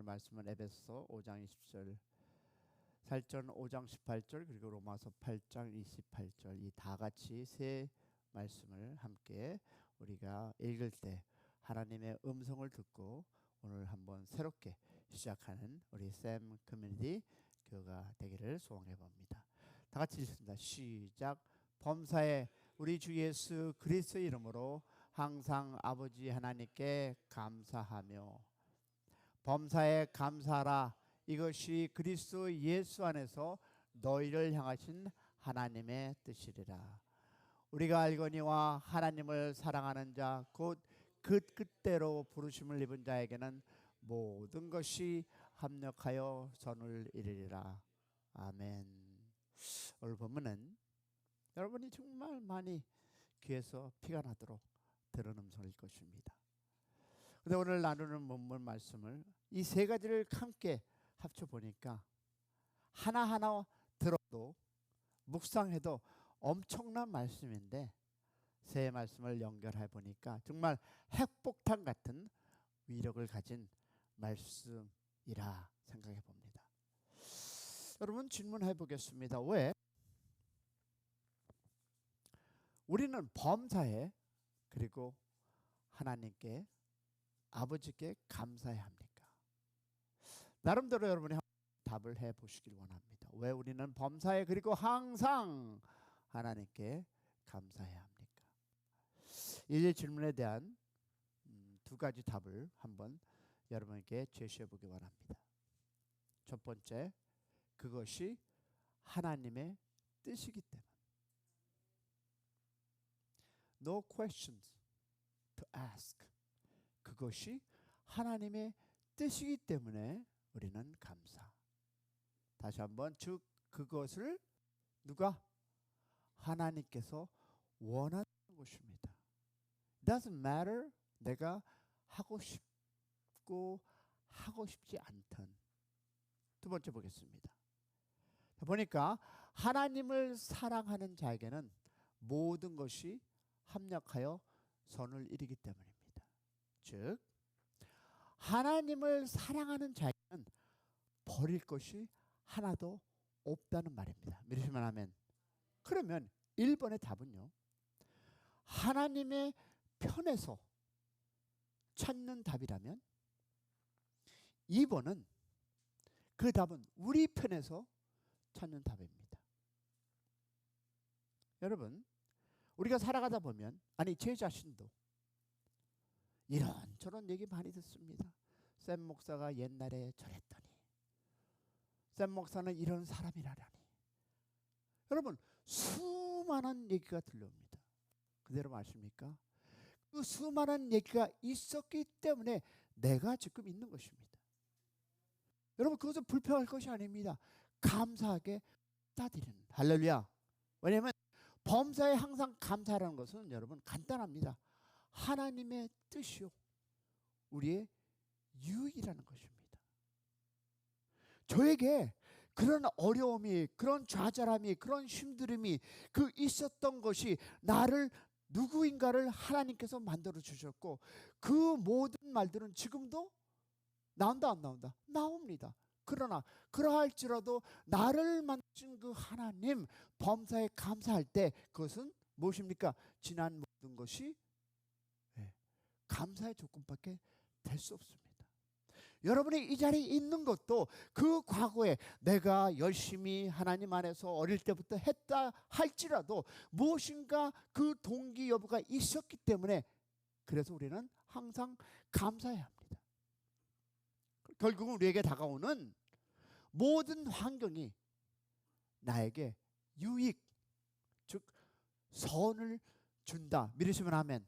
오늘 말씀은 에베소 5장 20절, 살전 5장 18절, 그리고 로마서 8장 28절, 이 다 같이 세 말씀을 함께 우리가 읽을 때 하나님의 음성을 듣고 오늘 한번 새롭게 시작하는 우리 샘 커뮤니티 교회가 되기를 소원해 봅니다. 다 같이 읽습니다. 시작. 범사에 우리 주 예수 그리스도의 이름으로 항상 아버지 하나님께 감사하며, 범사에 감사하라. 이것이 그리스도 예수 안에서 너희를 향하신 하나님의 뜻이리라. 우리가 알거니와 하나님을 사랑하는 자 곧 그 뜻대로 부르심을 입은 자에게는 모든 것이 합력하여 선을 이루리라. 아멘. 오늘 본문은 여러분이 정말 많이 귀에서 피가 나도록 들은 음성일 것입니다. 그런데 오늘 나누는 본문 말씀을 이 세 가지를 함께 합쳐 보니까 하나하나 들어도 묵상해도 엄청난 말씀인데, 세 말씀을 연결해 보니까 정말 핵폭탄 같은 위력을 가진 말씀이라 생각해 봅니다. 여러분, 질문해 보겠습니다. 왜 우리는 범사에 그리고 하나님께, 아버지께 감사해야 합니까? 나름대로 여러분이 답을 해 보시길 원합니다. 왜 우리는 범사에 그리고 항상 하나님께 감사해야 합니까? 이 질문에 대한 두 가지 답을 한번 여러분에게 제시해 보기 원합니다. 첫 번째, 그것이 하나님의 뜻이기 때문. No questions to ask. 그것이 하나님의 뜻이기 때문에 우리는 감사. 다시 한번, 즉 그것을 누가? 하나님께서 원하는 것입니다. It doesn't matter 내가 하고 싶고 하고 싶지 않던. 두 번째 보겠습니다. 보니까 하나님을 사랑하는 자에게는 모든 것이 합력하여 선을 이루기 때문입니다. 즉 하나님을 사랑하는 자에게는 버릴 것이 하나도 없다는 말입니다. 믿으시면 아멘. 그러면 1번의 답은요, 하나님의 편에서 찾는 답이라면 2번은 그 답은 우리 편에서 찾는 답입니다. 여러분, 우리가 살아가다 보면, 아니 제 자신도 이런저런 얘기 많이 듣습니다. 샘 목사가 옛날에 저랬더니, 샘 목사는 이런 사람이라니. 여러분, 수많은 얘기가 들려옵니다. 그대로 아십니까? 그 수많은 얘기가 있었기 때문에 내가 지금 있는 것입니다. 여러분, 그것은 불평할 것이 아닙니다. 감사하게 따드리는. 할렐루야. 왜냐하면 범사에 항상 감사하라는 것은 여러분 간단합니다. 하나님의 뜻이요, 우리의 유익이라는 것입니다. 저에게 그런 어려움이, 그런 좌절함이, 그런 힘듦이 그 있었던 것이 나를 누구인가를 하나님께서 만들어 주셨고, 그 모든 말들은 지금도 나온다 안 나온다? 나옵니다. 그러나 그러할지라도 나를 만드신 그 하나님 범사에 감사할 때 그것은 무엇입니까? 지난 모든 것이 감사의 조건밖에 될 수 없습니다. 여러분이 이 자리에 있는 것도 그 과거에 내가 열심히 하나님 안에서 어릴 때부터 했다 할지라도 무엇인가 그 동기 여부가 있었기 때문에, 그래서 우리는 항상 감사해야 합니다. 결국은 우리에게 다가오는 모든 환경이 나에게 유익, 즉 선을 준다. 믿으시면 아멘.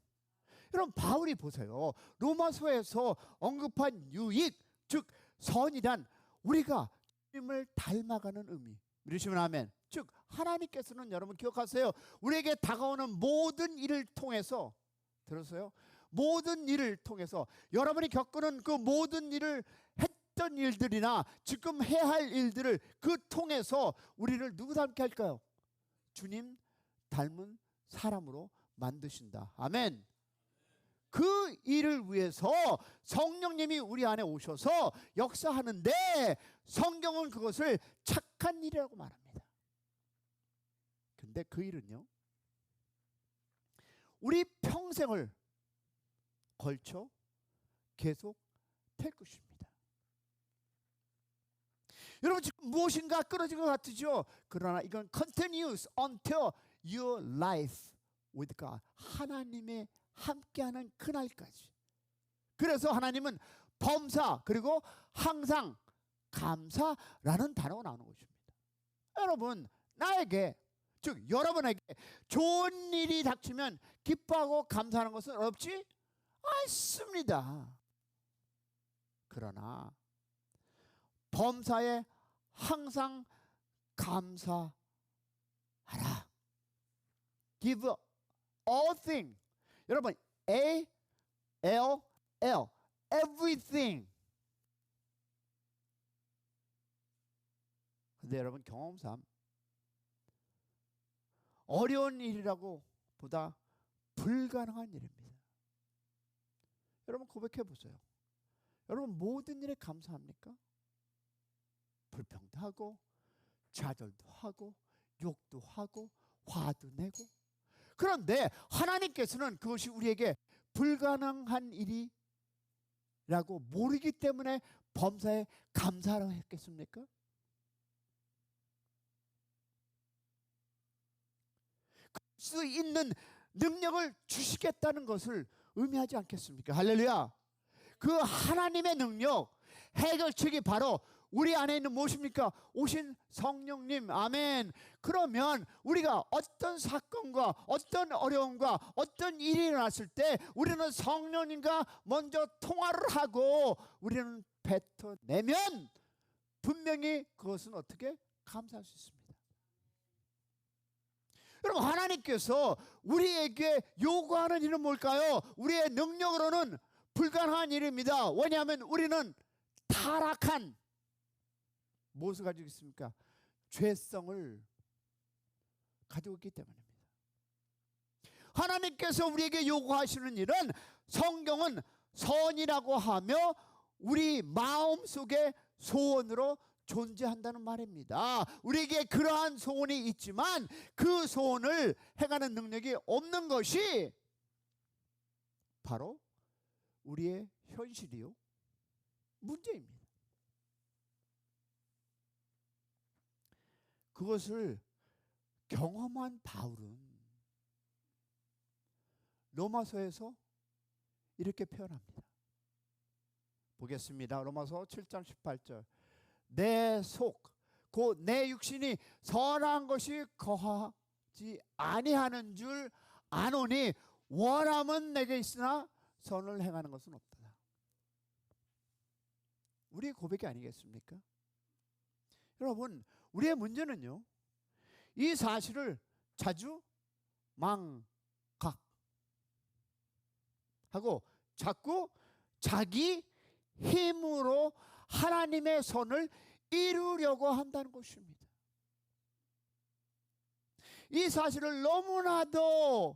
여러분, 바울이 보세요. 로마서에서 언급한 유익, 즉 선이란 우리가 주님을 닮아가는 의미. 믿으시면 아멘. 즉 하나님께서는, 여러분 기억하세요, 우리에게 다가오는 모든 일을 통해서, 들었어요? 모든 일을 통해서 여러분이 겪는 그 모든 일을 했던 일들이나 지금 해야 할 일들을 그 통해서 우리를 누구 닮게 할까요? 주님 닮은 사람으로 만드신다. 아멘. 그 일을 위해서 성령님이 우리 안에 오셔서 역사하는데 성경은 그것을 착한 일이라고 말합니다. 근데 그 일은요, 우리 평생을 걸쳐 계속 될 것입니다. 여러분, 지금 무엇인가 끊어진 것 같으죠? 그러나 이건 continues until your life with God. 하나님의 함께하는 그날까지. 그래서 하나님은 범사 그리고 항상 감사라는 단어가 나오는 것입니다. 여러분, 나에게, 즉 여러분에게 좋은 일이 닥치면 기뻐하고 감사하는 것은 어렵지 않습니다. 그러나 범사에 항상 감사하라. Give all things. 여러분, A, L, L, everything. 근데 여러분, 경험상 어려운 일이라고 보다 불가능한 일입니다. 여러분, 고백해 보세요. 여러분, 모든 일에 감사합니까? 불평도 하고 좌절도 하고 욕도 하고 화도 내고. 그런데 하나님께서는 그것이 우리에게 불가능한 일이라고 모르기 때문에 범사에 감사하라고 했겠습니까? 그럴 수 있는 능력을 주시겠다는 것을 의미하지 않겠습니까? 할렐루야. 그 하나님의 능력, 해결책이 바로 우리 안에 있는 무엇입니까? 오신 성령님. 아멘. 그러면 우리가 어떤 사건과 어떤 어려움과 어떤 일이 일어났을 때 우리는 성령님과 먼저 통화를 하고 우리는 뱉어내면 분명히 그것은 어떻게 감사할 수 있습니다. 여러분, 하나님께서 우리에게 요구하는 일은 뭘까요? 우리의 능력으로는 불가능한 일입니다. 왜냐하면 우리는 타락한 무엇을 가지고 있습니까? 죄성을 가지고 있기 때문입니다. 하나님께서 우리에게 요구하시는 일은 성경은 선이라고 하며 우리 마음속에 소원으로 존재한다는 말입니다. 우리에게 그러한 소원이 있지만 그 소원을 해가는 능력이 없는 것이 바로 우리의 현실이요, 문제입니다. 그것을 경험한 바울은 로마서에서 이렇게 표현합니다. 보겠습니다. 로마서 7장 18절. 내 속, 곧 내 육신이 선한 것이 거하지 아니하는 줄 아노니 원함은 내게 있으나 선을 행하는 것은 없다. 우리의 고백이 아니겠습니까? 여러분, 우리의 문제는요, 이 사실을 자주 망각하고 자꾸 자기 힘으로 하나님의 선을 이루려고 한다는 것입니다. 이 사실을 너무나도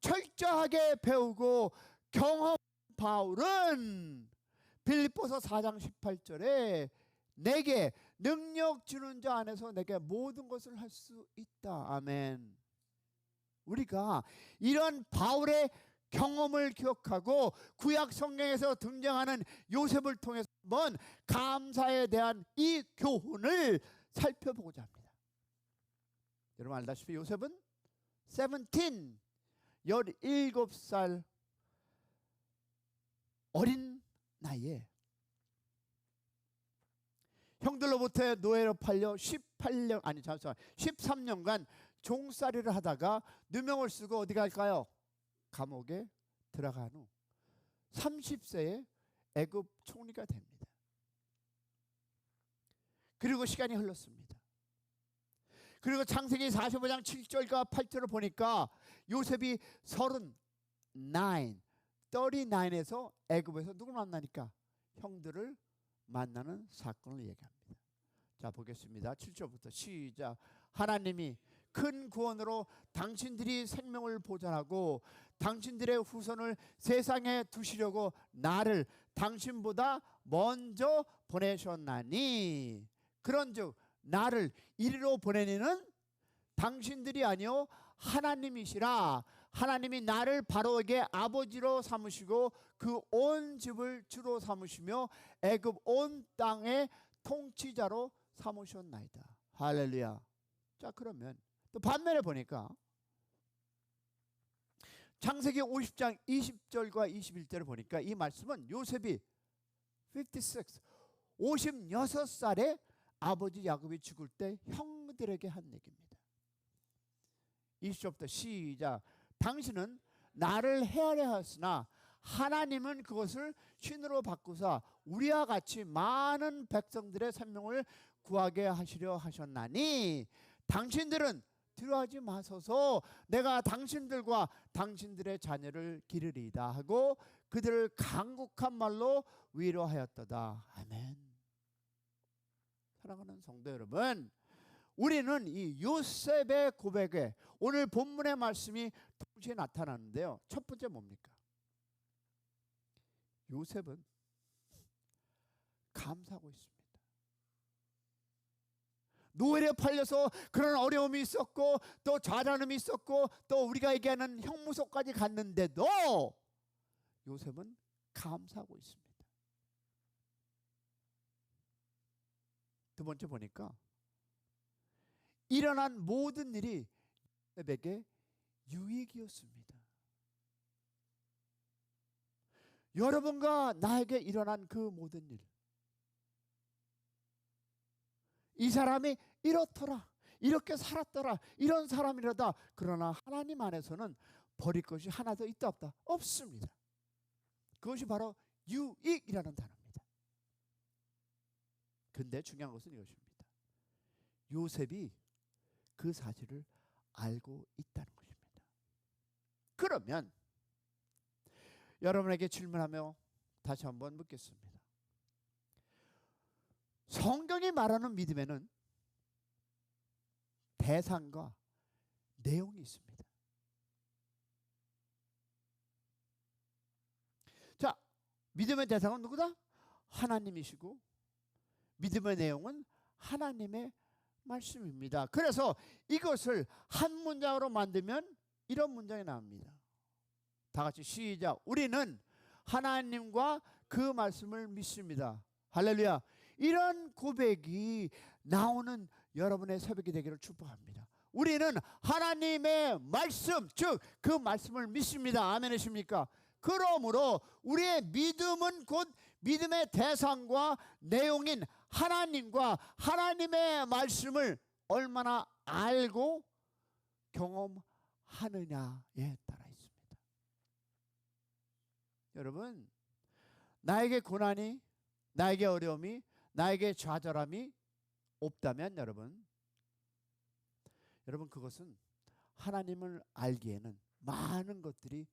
철저하게 배우고 경험 바울은 빌립보서 4장 18절에 내게 능력 주는 자 안에서 내게 모든 것을 할 수 있다. 아멘. 우리가 이런 바울의 경험을 기억하고 구약 성경에서 등장하는 요셉을 통해서 한번 감사에 대한 이 교훈을 살펴보고자 합니다. 여러분 알다시피 요셉은 17살 어린 나이에 형들로부터 노예로 팔려 13년간 종살이를 하다가 누명을 쓰고 어디 갈까요? 감옥에 들어간 후 30세에 애굽 총리가 됩니다. 그리고 시간이 흘렀습니다. 그리고 창세기 45장 7절과 8절을 보니까 요셉이 39에서 애굽에서 누굴 만나니까 형들을 만나는 사건을 얘기합니다. 자, 보겠습니다. 7절부터 시작. 하나님이 큰 구원으로 당신들이 생명을 보존하고 당신들의 후손을 세상에 두시려고 나를 당신보다 먼저 보내셨나니 그런즉 나를 이리로 보내니는 당신들이 아니요 하나님이시라. 하나님이 나를 바로에게 아버지로 삼으시고 그 온 집을 주로 삼으시며 애굽 온 땅의 통치자로 삼으셨나이다. 할렐루야. 자, 그러면 또 반면에 보니까 창세기 50장 20절과 21절을 보니까 이 말씀은 요셉이 56살에 아버지 야곱이 죽을 때 형들에게 한 얘기입니다. 20절부터 시작. 당신은 나를 헤아려 하였으나 하나님은 그것을 신으로 바꾸사 우리와 같이 많은 백성들의 생명을 구하게 하시려 하셨나니 당신들은 두려워하지 마소서. 내가 당신들과 당신들의 자녀를 기르리이다 하고 그들을 간곡한 말로 위로하였도다. 아멘. 사랑하는 성도 여러분, 우리는 이 요셉의 고백에 오늘 본문의 말씀이 동시에 나타나는데요. 첫 번째 뭡니까? 요셉은 감사하고 있습니다. 노예에 팔려서 그런 어려움이 있었고 또 좌절함이 있었고 또 우리가 얘기하는 형무소까지 갔는데도 요셉은 감사하고 있습니다. 두 번째 보니까 일어난 모든 일이 요셉에게 유익이었습니다. 여러분과 나에게 일어난 그 모든 일, 이 사람이 이렇더라, 이렇게 살았더라, 이런 사람이라다. 그러나 하나님 안에서는 버릴 것이 하나도 있다 없다? 없습니다. 그것이 바로 유익이라는 단어입니다. 근데 중요한 것은 이것입니다. 요셉이 그 사실을 알고 있다는 것입니다. 그러면 여러분에게 질문하며 다시 한번 묻겠습니다. 성경이 말하는 믿음에는 대상과 내용이 있습니다. 자, 믿음의 대상은 누구다? 하나님이시고 믿음의 내용은 하나님의 말씀입니다. 그래서 이것을 한 문장으로 만들면 이런 문장이 나옵니다. 다 같이 시작. 우리는 하나님과 그 말씀을 믿습니다. 할렐루야. 이런 고백이 나오는 여러분의 새벽이 되기를 축복합니다. 우리는 하나님의 말씀, 즉 그 말씀을 믿습니다. 아멘이십니까? 그러므로 우리의 믿음은 곧 믿음의 대상과 내용인 하나님과 하나님의 말씀을 얼마나 알고 경험하느냐에 따라 있습니다. 여러분, 나에게 고난이, 나에게 어려움이, 나에게 좌절함이 없다면 여러분 그것은 하나님을 알기에는 많은 것들이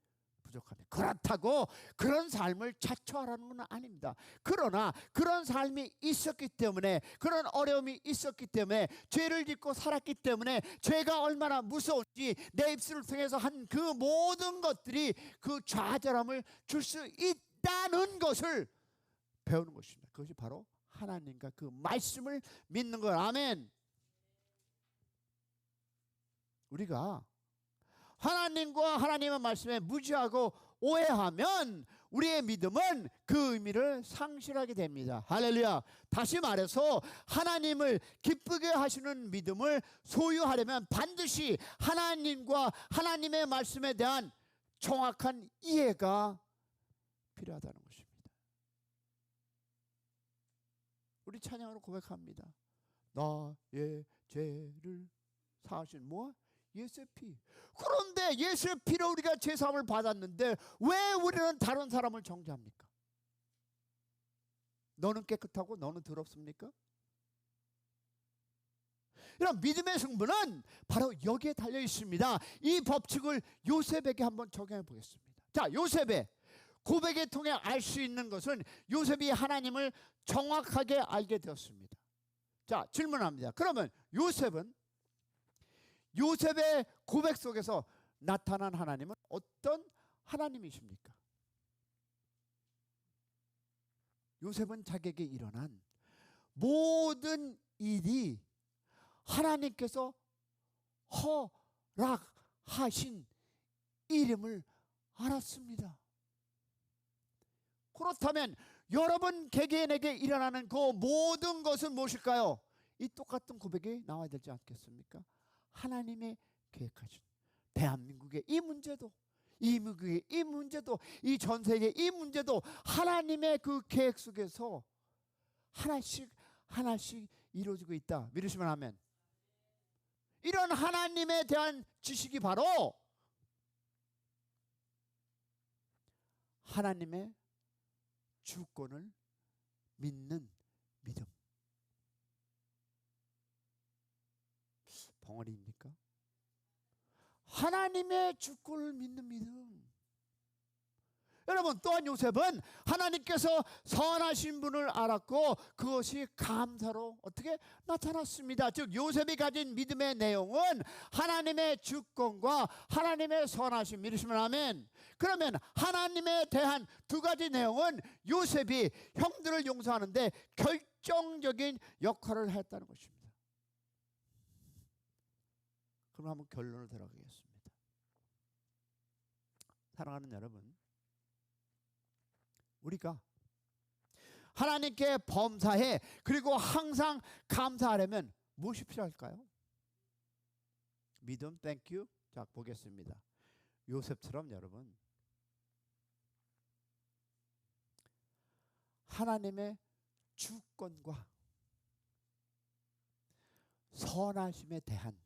부족합니다. 그렇다고 그런 삶을 자초하라는 건 아닙니다. 그러나 그런 삶이 있었기 때문에, 그런 어려움이 있었기 때문에, 죄를 짓고 살았기 때문에 죄가 얼마나 무서운지 내 입술을 통해서 한 그 모든 것들이 그 좌절함을 줄 수 있다는 것을 배우는 것입니다. 그것이 바로 하나님과 그 말씀을 믿는 것. 아멘. 우리가 하나님과 하나님의 말씀에 무지하고 오해하면 우리의 믿음은 그 의미를 상실하게 됩니다. 할렐루야. 다시 말해서 하나님을 기쁘게 하시는 믿음을 소유하려면 반드시 하나님과 하나님의 말씀에 대한 정확한 이해가 필요하다는 것입니다. 우리 찬양으로 고백합니다. 나의 죄를 사하신 뭐? 예수의 피. 그런데 예수의 피로 우리가 죄사함을 받았는데 왜 우리는 다른 사람을 정죄합니까? 너는 깨끗하고 너는 더럽습니까? 이런 믿음의 승부는 바로 여기에 달려 있습니다. 이 법칙을 요셉에게 한번 적용해 보겠습니다. 자, 요셉의 고백에 통해 알 수 있는 것은 요셉이 하나님을 정확하게 알게 되었습니다. 자, 질문합니다. 그러면 요셉은 요셉의 고백 속에서 나타난 하나님은 어떤 하나님이십니까? 요셉은 자기에게 일어난 모든 일이 하나님께서 허락하신 이름을 알았습니다. 그렇다면 여러분 개개인에게 일어나는 그 모든 것은 무엇일까요? 이 똑같은 고백이 나와야 되지 않겠습니까? 하나님의 계획하신 대한민국의 이 문제도, 이민국의 이 문제도, 이 전 세계 이 문제도 하나님의 그 계획 속에서 하나씩 하나씩 이루어지고 있다. 믿으시면 아멘. 이런 하나님에 대한 지식이 바로 하나님의 주권을 믿는 믿음. 벙어리입니까? 하나님의 주권을 믿는 믿음. 여러분, 또한 요셉은 하나님께서 선하신 분을 알았고 그것이 감사로 어떻게 나타났습니다. 즉 요셉이 가진 믿음의 내용은 하나님의 주권과 하나님의 선하심. 믿으시면 아멘. 그러면 하나님에 대한 두 가지 내용은 요셉이 형들을 용서하는데 결정적인 역할을 했다는 것입니다. 그럼 한번 결론을 들어가겠습니다. 사랑하는 여러분, 우리가 하나님께 범사해 그리고 항상 감사하려면 무엇이 필요할까요? 믿음, 땡큐. 자, 보겠습니다. 요셉처럼 여러분 하나님의 주권과 선하심에 대한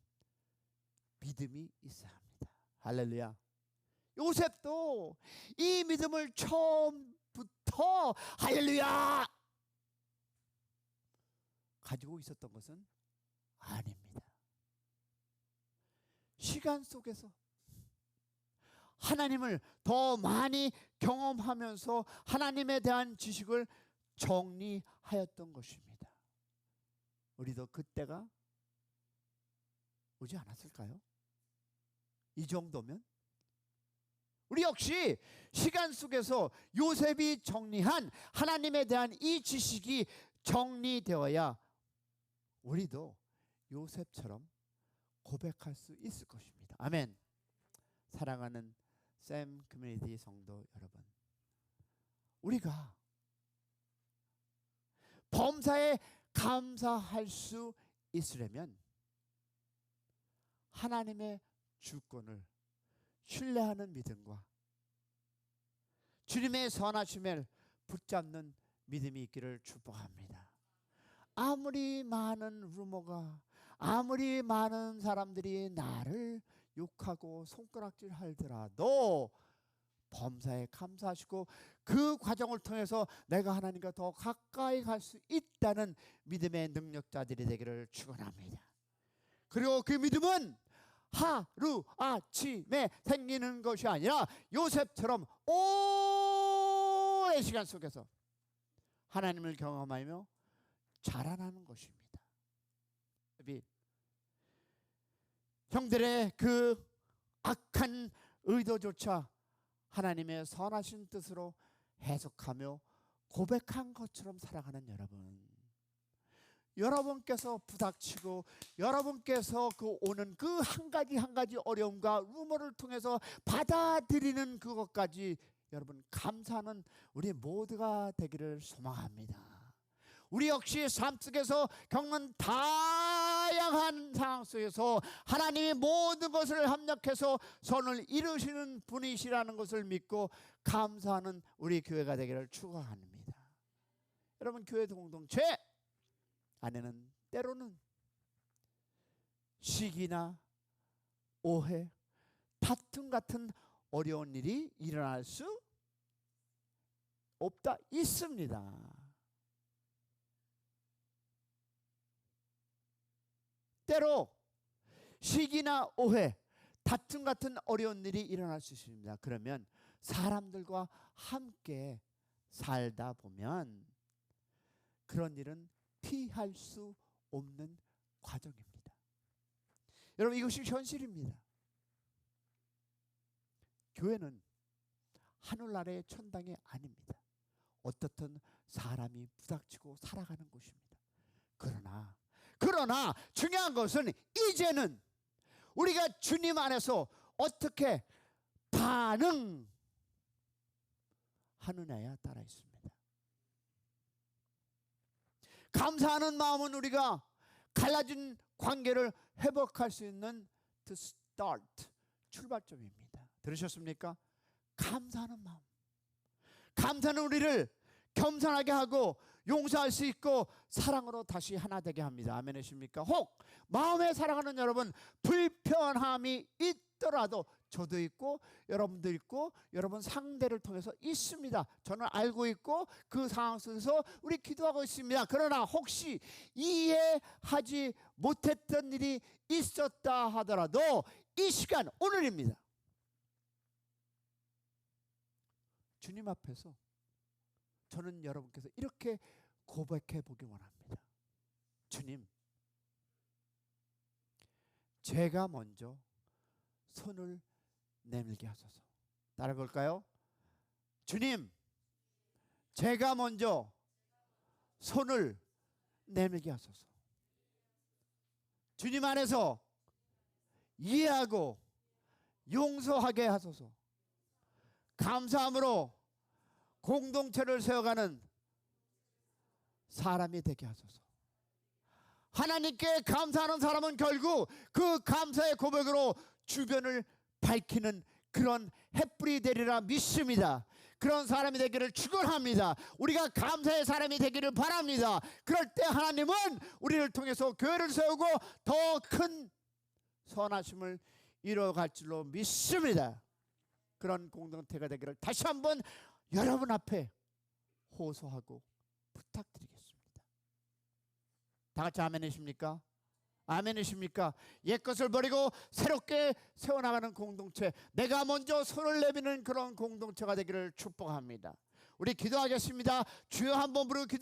믿음이 있어야 합니다. 할렐루야. 요셉도 이 믿음을 처음부터 할렐루야 가지고 있었던 것은 아닙니다. 시간 속에서 하나님을 더 많이 경험하면서 하나님에 대한 지식을 정리하였던 것입니다. 우리도 그때가 오지 않았을까요? 이 정도면 우리 역시 시간 속에서 요셉이 정리한 하나님에 대한 이 지식이 정리되어야 우리도 요셉처럼 고백할 수 있을 것입니다. 아멘. 사랑하는 샘 커뮤니티 성도 여러분, 우리가 범사에 감사할 수 있으려면 하나님의 주권을 신뢰하는 믿음과 주님의 선하심을 붙잡는 믿음이 있기를 축복합니다. 아무리 많은 루머가, 아무리 많은 사람들이 나를 욕하고 손가락질 하더라도 범사에 감사하시고 그 과정을 통해서 내가 하나님과 더 가까이 갈 수 있다는 믿음의 능력자들이 되기를 축원합니다. 그리고 그 믿음은 하루 아침에 생기는 것이 아니라 요셉처럼 오랜 시간 속에서 하나님을 경험하며 자라나는 것입니다. 형들의 그 악한 의도조차 하나님의 선하신 뜻으로 해석하며 고백한 것처럼 살아가는 여러분께서 부닥치고 여러분께서 그 오는 그 한 가지 어려움과 루머를 통해서 받아들이는 그것까지 여러분 감사하는 우리 모두가 되기를 소망합니다. 우리 역시 삶 속에서 겪는 다양한 상황 속에서 하나님이 모든 것을 합력해서 선을 이루시는 분이시라는 것을 믿고 감사하는 우리 교회가 되기를 축원합니다. 여러분, 교회 공동체 안에는 때로는 시기나 오해, 다툼 같은 어려운 일이 일어날 수 없다 있습니다. 때로 시기나 오해, 다툼 같은 어려운 일이 일어날 수 있습니다. 그러면 사람들과 함께 살다 보면 그런 일은 피할 수 없는 과정입니다. 여러분, 이것이 현실입니다. 교회는 하늘 아래의 천당이 아닙니다. 어떻든 사람이 부닥치고 살아가는 곳입니다. 그러나 중요한 것은 이제는 우리가 주님 안에서 어떻게 반응하느냐에 따라 있습니다. 감사하는 마음은 우리가 갈라진 관계를 회복할 수 있는 the start, 출발점입니다. 들으셨습니까? 감사하는 마음. 감사는 우리를 겸손하게 하고 용서할 수 있고 사랑으로 다시 하나 되게 합니다. 아멘이십니까? 혹 마음에 사랑하는 여러분, 불편함이 있더라도 저도 있고 여러분도 있고 여러분 상대를 통해서 있습니다. 저는 알고 있고 그 상황 속에서 우리 기도하고 있습니다. 그러나 혹시 이해하지 못했던 일이 있었다 하더라도 이 시간, 오늘입니다. 주님 앞에서 저는 여러분께서 이렇게 고백해 보기 원합니다. 주님, 제가 먼저 손을 내밀게 하소서. 따라 볼까요? 주님, 제가 먼저 손을 내밀게 하소서. 주님 안에서 이해하고 용서하게 하소서. 감사함으로 공동체를 세워가는 사람이 되게 하소서. 하나님께 감사하는 사람은 결국 그 감사의 고백으로 주변을 밝히는 그런 햇불이 되리라 믿습니다. 그런 사람이 되기를 축원합니다. 우리가 감사의 사람이 되기를 바랍니다. 그럴 때 하나님은 우리를 통해서 교회를 세우고 더 큰 선하심을 이뤄갈 줄로 믿습니다. 그런 공동체가 되기를 다시 한번 여러분 앞에 호소하고 부탁드리겠습니다. 다 같이 아멘이십니까? 아멘이십니까? 옛것을 버리고 새롭게 세워나가는 공동체, 내가 먼저 손을 내미는 그런 공동체가 되기를 축복합니다. 우리 기도하겠습니다. 주여 한번 부르고 기도